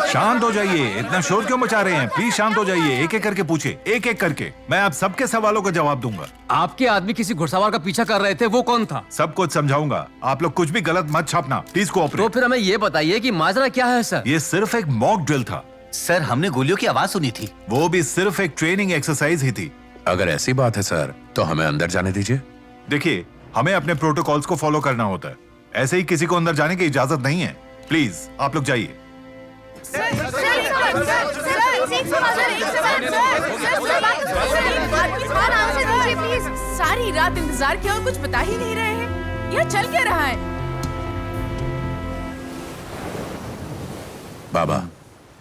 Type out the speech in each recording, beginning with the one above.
शांत हो जाइए, इतना शोर क्यों मचा रहे हैं? प्लीज शांत हो जाइए, एक एक करके पूछिए, एक एक करके। मैं आप सबके सवालों का जवाब दूंगा। आपके आदमी किसी घुड़सवार का पीछा कर रहे थे, वो कौन था? सब कुछ समझाऊंगा, आप लोग कुछ भी गलत मत छापना, प्लीज तो कोऑपरेट। फिर हमें ये बताइए कि माजरा क्या है सर? ये सिर्फ एक मॉक ड्रिल था सर, हमने गोलियों की आवाज सुनी थी। वो भी सिर्फ एक ट्रेनिंग एक्सरसाइज ही थी। अगर ऐसी बात है सर, तो हमें अंदर जाने दीजिए। देखिए, हमें अपने प्रोटोकॉल्स को फॉलो करना होता है, ऐसे ही किसी को अंदर जाने की इजाजत नहीं है। प्लीज आप लोग जाइए। सारी रात इंतजार किया और कुछ बता ही नहीं रहे हैं। यह चल क्या रहा है? बाबा,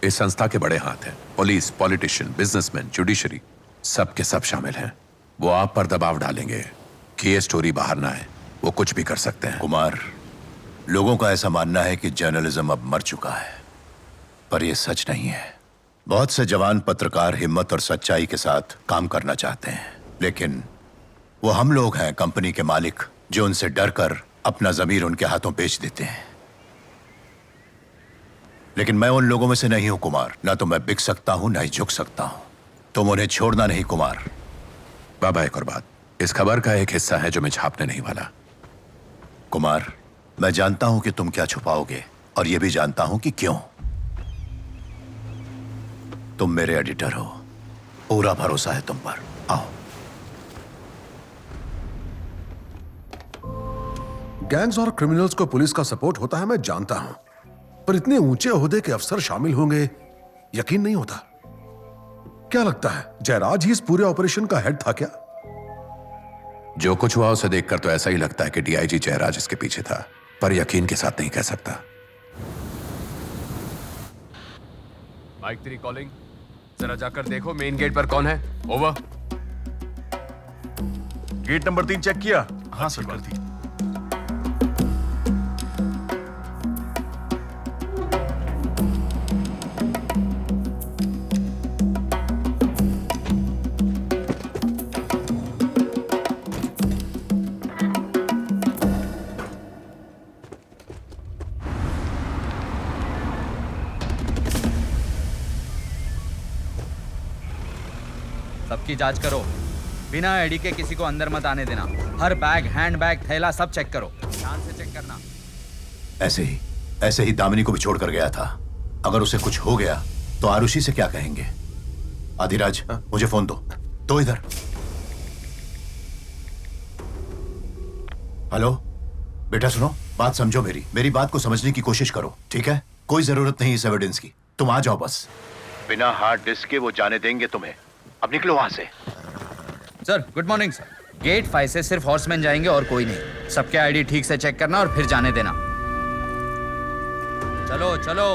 इस संस्था के बड़े हाथ हैं। पुलिस, पॉलिटिशियन, बिजनेसमैन, जुडिशरी, सब के सब शामिल हैं। वो आप पर दबाव डालेंगे कि ये स्टोरी बाहर ना आए। वो कुछ भी कर सकते हैं। कुमार, लोगों का ऐसा मानना है कि जर्नलिज्म अब मर चुका है, पर यह सच नहीं है। बहुत से जवान पत्रकार हिम्मत और सच्चाई के साथ काम करना चाहते हैं, लेकिन वो हम लोग हैं, कंपनी के मालिक, जो उनसे डरकर अपना जमीर उनके हाथों बेच देते हैं। लेकिन मैं उन लोगों में से नहीं हूं कुमार। ना तो मैं बिक सकता हूं, ना ही झुक सकता हूं। तुम उन्हें छोड़ना नहीं कुमार। बाबा, एक और बात, इस खबर का एक हिस्सा है जो मैं छापने नहीं वाला। कुमार, मैं जानता हूं कि तुम क्या छुपाओगे, और यह भी जानता हूं कि क्यों। तुम मेरे एडिटर हो, पूरा भरोसा है तुम पर। आओ। गैंग्स और क्रिमिनल्स को पुलिस का सपोर्ट होता है, मैं जानता हूं, पर इतने ऊंचे ओहदे के अफसर शामिल होंगे, यकीन नहीं होता। क्या लगता है जयराज ही इस पूरे ऑपरेशन का हेड था क्या? जो कुछ हुआ उसे देखकर तो ऐसा ही लगता है कि डीआईजी जयराज इसके पीछे था, पर यकीन के साथ नहीं कह सकता। माइक 3 कॉलिंग, जरा जाकर देखो मेन गेट पर कौन है। ओवर। गेट नंबर 3 चेक किया? हाँ सर, कर दी। सबकी जांच करो, बिना आईडी के किसी को अंदर मत आने देना। हर बैग, हैंड बैग, थैला सब चेक करो, ध्यान से चेक करना। ऐसे ही दामिनी को भी छोड़ कर गया था। अगर उसे कुछ हो गया तो आरुषि से क्या कहेंगे? आदिराज, मुझे फोन दो। तो इधर। हेलो बेटा, सुनो, बात समझो। मेरी बात को समझने की कोशिश करो, ठीक है? कोई जरूरत नहीं इस एविडेंस की, तुम आ जाओ बस। बिना हार्ड डिस्क के वो जाने देंगे तुम्हें। अब निकलो वहां से। Sir, good morning sir. Gate 5 से सिर्फ हॉर्समैन जाएंगे और कोई नहीं। सबके आईडी ठीक से चेक करना और फिर जाने देना। चलो चलो,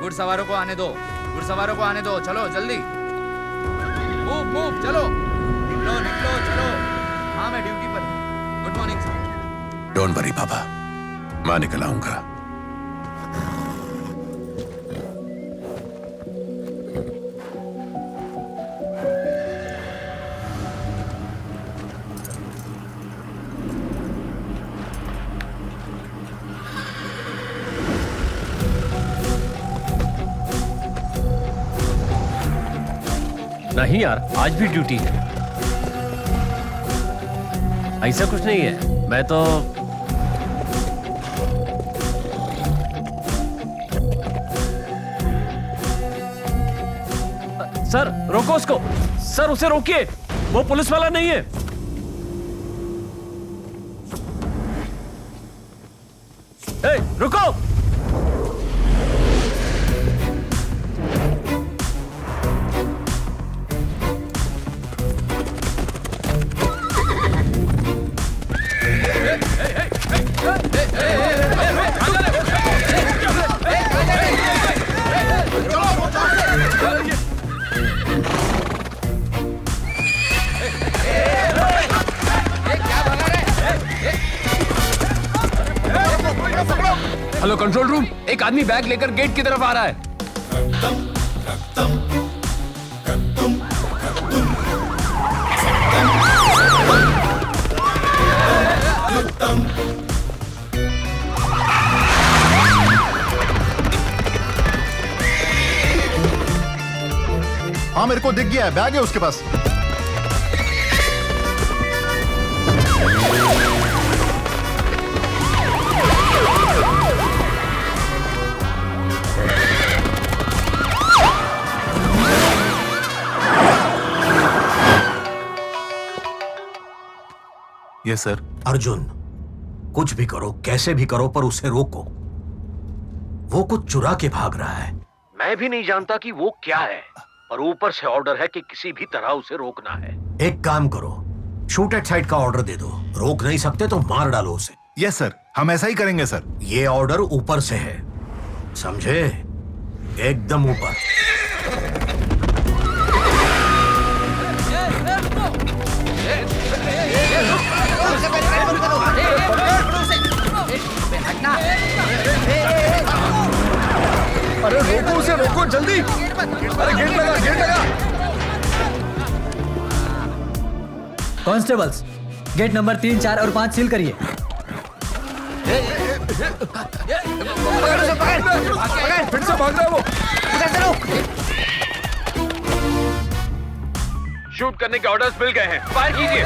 घुड़सवारों को आने दो, घुड़सवारों को आने दो। चलो जल्दी, मूव मूव, चलो निकलो निकलो, चलो। हाँ, मैं ड्यूटी पर हूँ। Good morning sir. Don't worry बाबा, मैं निकल आऊंगा। नहीं यार, आज भी ड्यूटी है। ऐसा कुछ नहीं है, मैं तो सर रोको उसको, सर उसे रोकिए, वो पुलिस वाला नहीं है। ए, रुको। हेलो कंट्रोल रूम, एक आदमी बैग लेकर गेट की तरफ आ रहा है। मेरे को दिख गया है, बैग है उसके पास। Yes sir. अर्जुन, कुछ भी करो, कैसे भी करो, पर उसे रोको। वो कुछ चुरा के भाग रहा है। मैं भी नहीं जानता कि वो क्या है, पर ऊपर से ऑर्डर है कि किसी भी तरह उसे रोकना है। एक काम करो, शूट एट साइट का ऑर्डर दे दो। रोक नहीं सकते तो मार डालो उसे। यस सर, हम ऐसा ही करेंगे सर। ये ऑर्डर ऊपर से है, समझे? एकदम ऊपर। अरे रोको उसे, रोको जल्दी। अरे गेट लगा, गेट लगा। कांस्टेबल्स, गेट नंबर 3, 4 और 5 सील करिए। फिर से भाग रहा है वो। शूट करने के ऑर्डर्स मिल गए हैं, फायर कीजिए।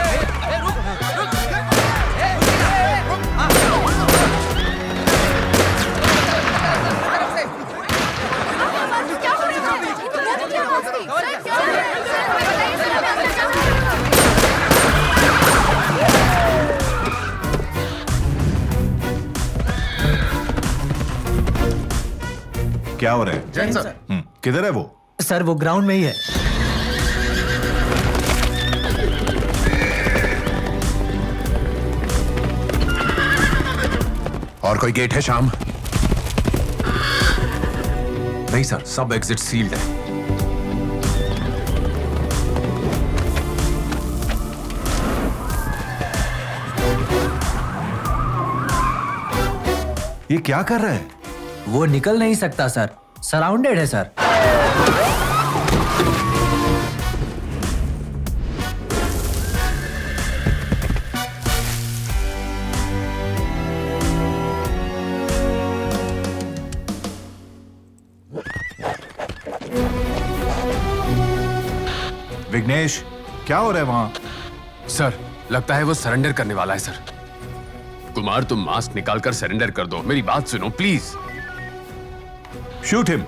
क्या हो रहा है? किधर है वो? सर वो ग्राउंड में ही है। और कोई गेट है शाम? नहीं सर, सब एग्जिट सील्ड है। ये क्या कर रहा है? वो निकल नहीं सकता सर, सराउंडेड है सर। विघ्नेश, क्या हो रहा है वहां? सर, लगता है वो सरेंडर करने वाला है सर। कुमार, तुम मास्क निकालकर सरेंडर कर दो। मेरी बात सुनो प्लीज। Shoot him.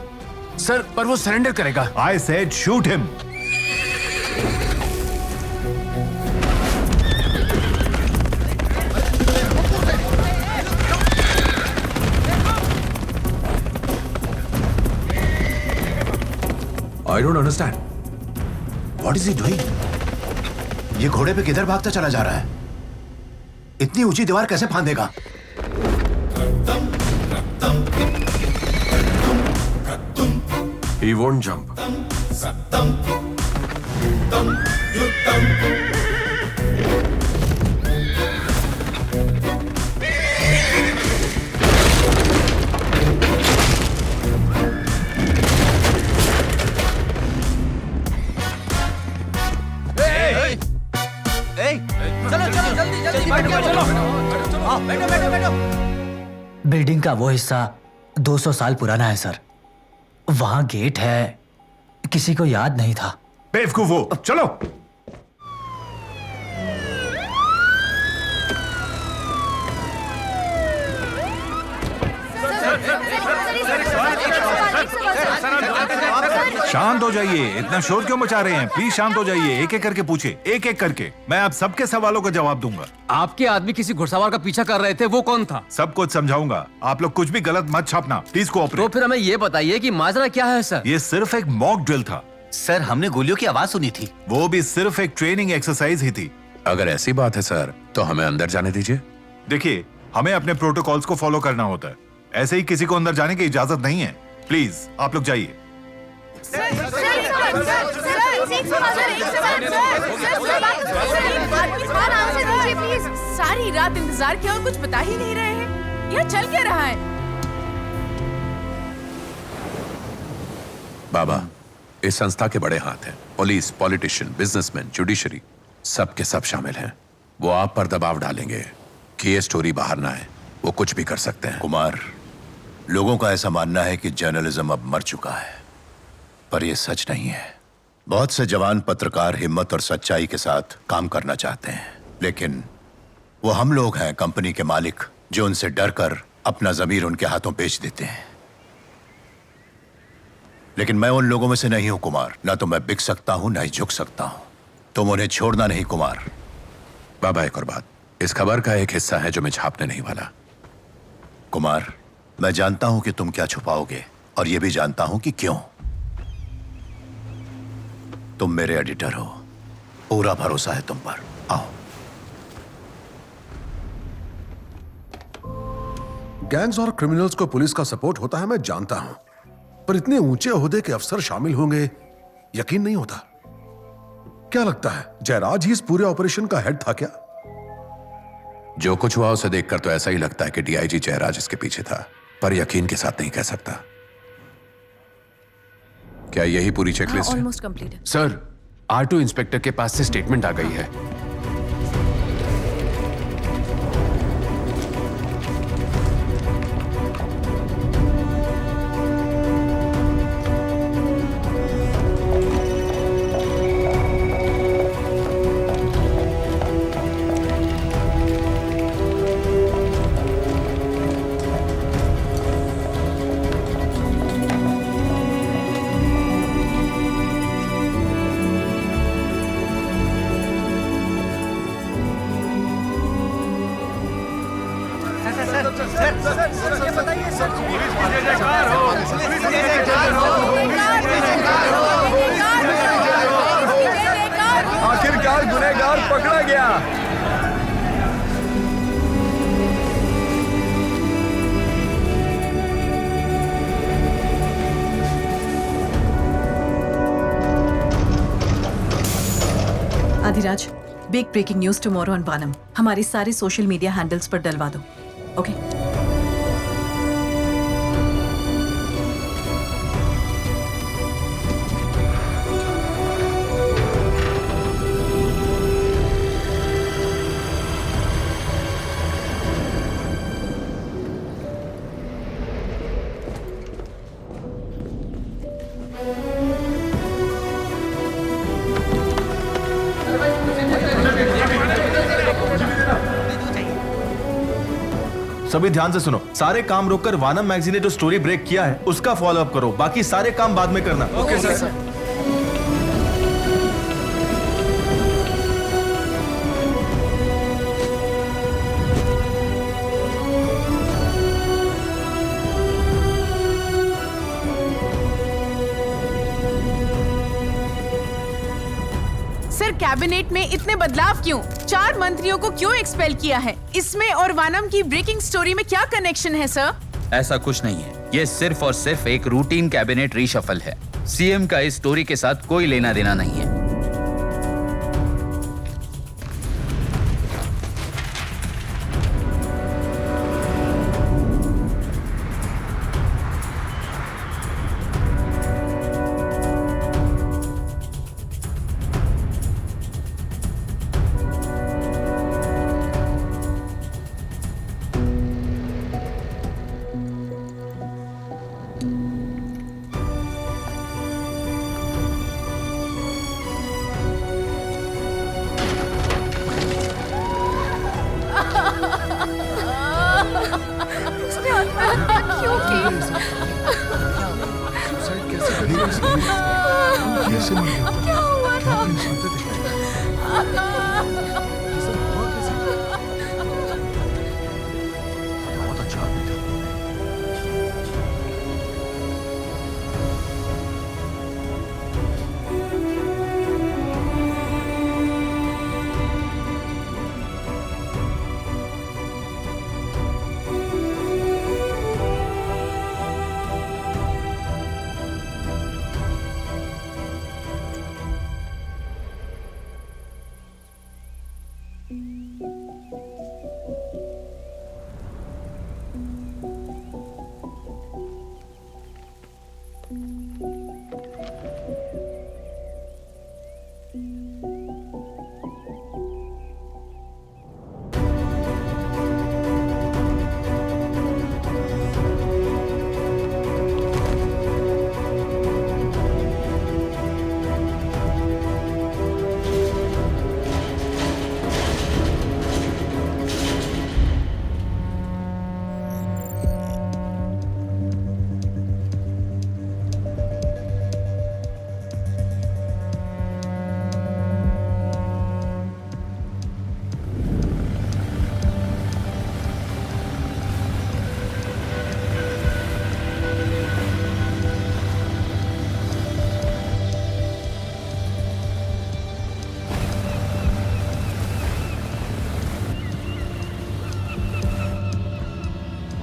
सर, पर वो सरेंडर करेगा। I said shoot him. I don't understand. What is he doing? ये घोड़े पे किधर भागता चला जा रहा है? इतनी ऊंची दीवार कैसे फांदेगा? He won't jump. चलो चलो जल्दी जल्दी बैठो चलो। हाँ बैठो बैठो बैठो। बिल्डिंग का वो हिस्सा 200 साल पुराना है सर। वहां गेट है, किसी को याद नहीं था। बेवकूफ हो, चलो। शांत हो जाइए, इतना शोर क्यों मचा रहे हैं? प्लीज शांत हो जाइए। एक एक करके पूछे, एक एक करके। मैं आप सबके सवालों का जवाब दूंगा। आपके आदमी किसी घुड़सवार का पीछा कर रहे थे, वो कौन था? सब कुछ समझाऊंगा। आप लोग कुछ भी गलत मत छापना, प्लीज तो कोऑपरेट। फिर हमें ये बताइए कि माजरा क्या है सर? ये सिर्फ एक मॉक ड्रिल था सर, हमने गोलियों की आवाज सुनी थी। वो भी सिर्फ एक ट्रेनिंग एक्सरसाइज ही थी। अगर ऐसी बात है सर, तो हमें अंदर जाने दीजिए। देखिए, हमें अपने प्रोटोकॉल्स को फॉलो करना होता है। ऐसे ही किसी को अंदर जाने की इजाजत नहीं है। प्लीज आप लोग जाइए। सारी रात इंतजार किया और कुछ बता ही नहीं रहे हैं। यह चल क्या रहा है? बाबा, इस संस्था के बड़े हाथ हैं। पुलिस, पॉलिटिशियन, बिजनेसमैन, जुडिशरी, सब के सब शामिल हैं। वो आप पर दबाव डालेंगे कि ये स्टोरी बाहर ना आए। वो कुछ भी कर सकते हैं। कुमार, लोगों का ऐसा मानना है कि जर्नलिज्म अब मर चुका है, पर यह सच नहीं है। बहुत से जवान पत्रकार हिम्मत और सच्चाई के साथ काम करना चाहते हैं, लेकिन वो हम लोग हैं, कंपनी के मालिक, जो उनसे डरकर अपना जमीर उनके हाथों बेच देते हैं। लेकिन मैं उन लोगों में से नहीं हूं कुमार। ना तो मैं बिक सकता हूं, ना ही झुक सकता हूं। तुम उन्हें छोड़ना नहीं कुमार। बाबा, एक और बात, इस खबर का एक हिस्सा है जो मैं छापने नहीं वाला। कुमार, मैं जानता हूं कि तुम क्या छुपाओगे, और यह भी जानता हूं कि क्यों। तुम मेरे एडिटर हो, पूरा भरोसा है तुम पर। आओ। गैंग्स और क्रिमिनल्स को पुलिस का सपोर्ट होता है, मैं जानता हूं, पर इतने ऊंचे ओहदे के अफसर शामिल होंगे, यकीन नहीं होता। क्या लगता है जयराज ही इस पूरे ऑपरेशन का हेड था क्या? जो कुछ हुआ उसे देखकर तो ऐसा ही लगता है कि डीआईजी जयराज इसके पीछे था, पर यकीन के साथ नहीं कह सकता। क्या यही पूरी चेकलिस्ट है? ऑलमोस्ट कंप्लीट है। सर, R2 इंस्पेक्टर के पास से स्टेटमेंट आ गई है। आखिरकार गुनहगार पकड़ा गया। Adiraj, big breaking news tomorrow on Vanam. हमारे सारे सोशल मीडिया हैंडल्स पर डलवा दो। ओके। सभी ध्यान से सुनो, सारे काम रोककर वानम मैगजीन ने जो स्टोरी ब्रेक किया है उसका फॉलो अप करो, बाकी सारे काम बाद में करना। Okay sir. सर, कैबिनेट में इतने बदलाव क्यों? 4 मंत्रियों को क्यों एक्सपेल किया है? इसमें और वानम की ब्रेकिंग स्टोरी में क्या कनेक्शन है सर? ऐसा कुछ नहीं है, ये सिर्फ और सिर्फ एक रूटीन कैबिनेट रीशफल है। सीएम का इस स्टोरी के साथ कोई लेना देना नहीं है। उसने आत्महत्या क्यों की? क्या हुआ था?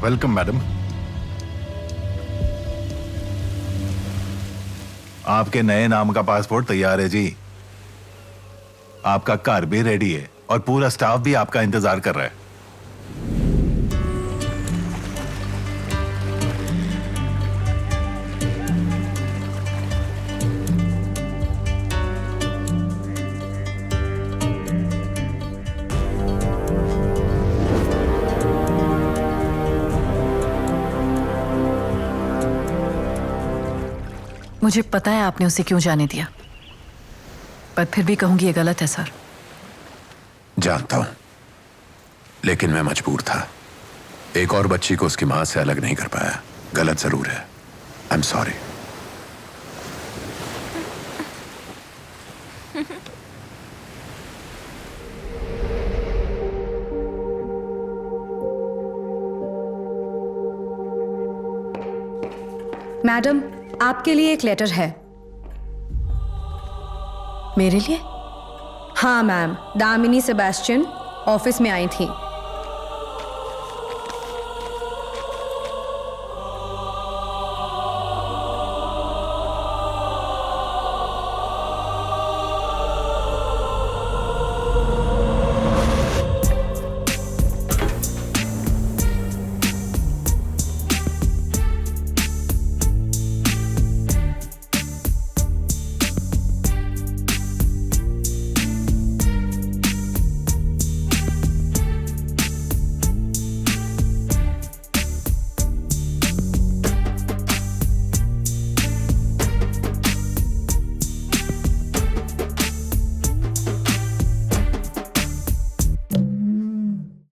Welcome madam. आपके नए नाम का पासपोर्ट तैयार है जी। आपका कार भी रेडी है और पूरा स्टाफ भी आपका इंतजार कर रहा है। मुझे पता है आपने उसे क्यों जाने दिया, पर फिर भी कहूंगी ये गलत है सर। जानता हूं, लेकिन मैं मजबूर था। एक और बच्ची को उसकी मां से अलग नहीं कर पाया। गलत जरूर है। I am sorry. मैडम, आपके लिए एक लेटर है। मेरे लिए? हाँ मैम, दामिनी सेबेस्टियन ऑफिस में आई थी।